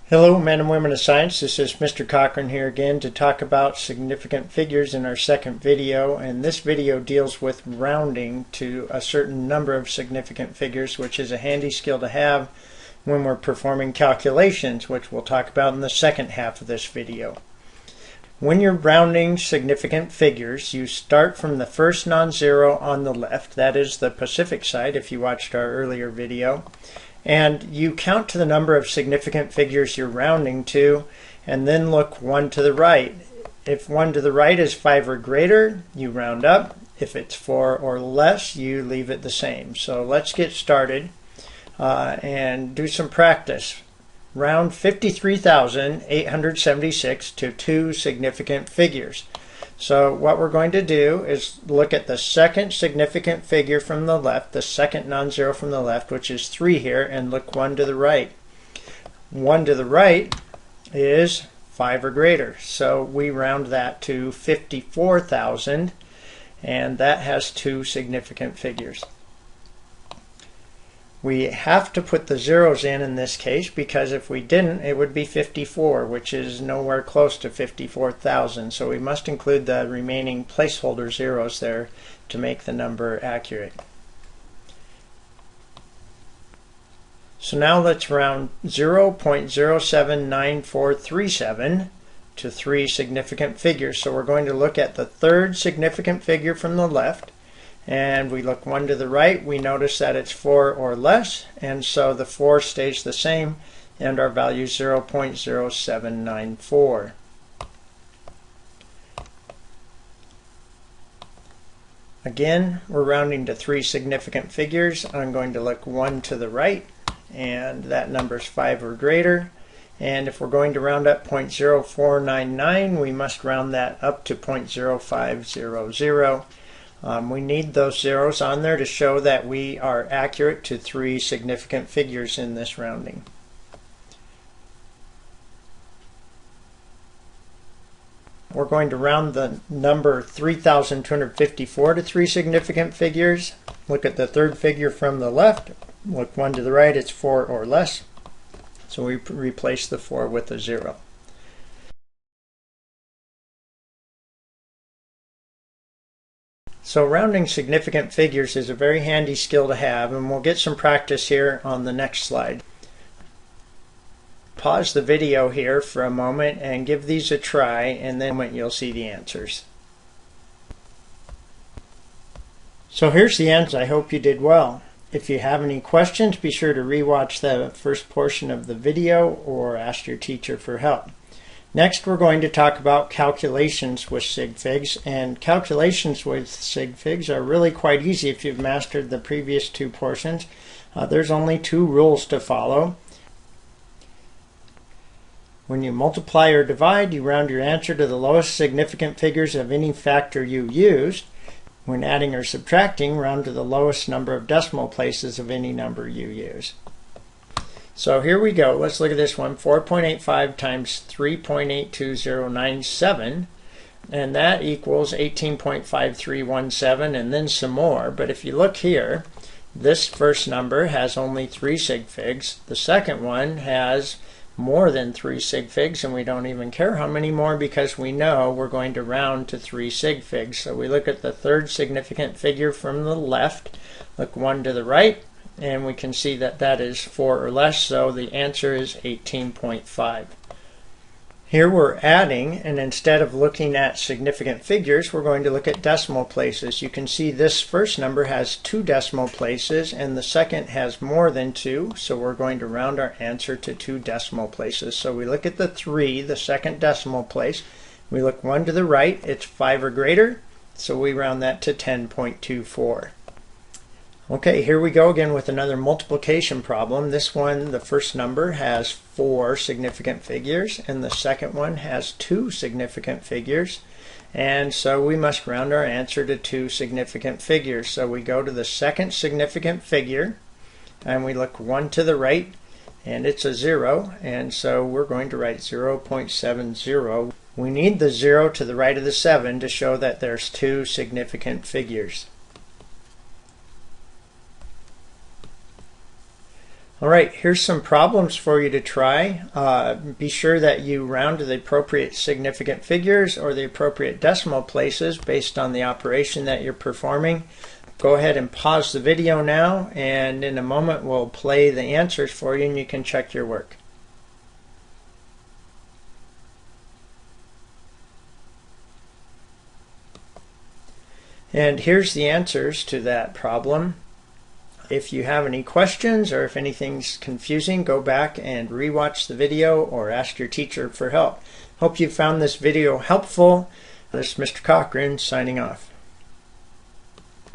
Hello men and women of science, this is Mr. Cochrane here again to talk about significant figures in our second video, and this video deals with rounding to a certain number of significant figures, which is a handy skill to have when we're performing calculations, which we'll talk about in the second half of this video. When you're rounding significant figures, you start from the first non-zero on the left, that is the Pacific side if you watched our earlier video. And you count to the number of significant figures you're rounding to, and then look one to the right. If one to the right is 5 or greater, you round up. If it's 4 or less, you leave it the same. So let's get started and do some practice. Round 53,876 to two significant figures. So what we're going to do is look at the second significant figure from the left, the second non-zero from the left, which is 3 here, and look one to the right. One to the right is 5 or greater, so we round that to 54,000, and that has two significant figures. We have to put the zeros in this case, because if we didn't, it would be 54, which is nowhere close to 54,000. So we must include the remaining placeholder zeros there to make the number accurate. So now let's round 0.079437 to three significant figures. So we're going to look at the third significant figure from the left. And we look one to the right, we notice that it's 4 or less, and so the 4 stays the same, and our value is 0.0794. Again, we're rounding to three significant figures. I'm going to look one to the right, and that number is 5 or greater. And if we're going to round up 0.0499, we must round that up to 0.0500. We need those zeros on there to show that we are accurate to three significant figures in this rounding. We're going to round the number 3,254 to three significant figures. Look at the third figure from the left. Look one to the right, it's 4 or less. So we replace the 4 with a 0. So rounding significant figures is a very handy skill to have, and we'll get some practice here on the next slide. Pause the video here for a moment and give these a try, and then you'll see the answers. So here's the answer. I hope you did well. If you have any questions, be sure to rewatch the first portion of the video or ask your teacher for help. Next, we're going to talk about calculations with sig figs, and calculations with sig figs are really quite easy if you've mastered the previous two portions. There's only two rules to follow. When you multiply or divide, you round your answer to the lowest significant figures of any factor you used. When adding or subtracting, round to the lowest number of decimal places of any number you use. So here we go. Let's look at this one. 4.85 times 3.82097, and that equals 18.5317, and then some more. But if you look here, this first number has only 3 sig figs. The second one has more than 3 sig figs, and we don't even care how many more because we know we're going to round to 3 sig figs. So we look at the third significant figure from the left, look one to the right, and we can see that that is 4 or less, so the answer is 18.5. Here we're adding, and instead of looking at significant figures, we're going to look at decimal places. You can see this first number has 2 decimal places, and the second has more than 2, so we're going to round our answer to 2 decimal places. So we look at the 3, the second decimal place. We look one to the right, it's 5 or greater, so we round that to 10.24. Okay, here we go again with another multiplication problem. This one, the first number has 4 significant figures, and the second one has 2 significant figures. And so we must round our answer to 2 significant figures. So we go to the second significant figure, and we look one to the right, and it's a 0, and so we're going to write 0.70. We need the 0 to the right of the 7 to show that there's 2 significant figures. Alright, here's some problems for you to try. Be sure that you round to the appropriate significant figures or the appropriate decimal places based on the operation that you're performing. Go ahead and pause the video now, and in a moment we'll play the answers for you and you can check your work. And here's the answers to that problem. If you have any questions or if anything's confusing, go back and rewatch the video or ask your teacher for help. Hope you found this video helpful. This is Mr. Cochrane signing off.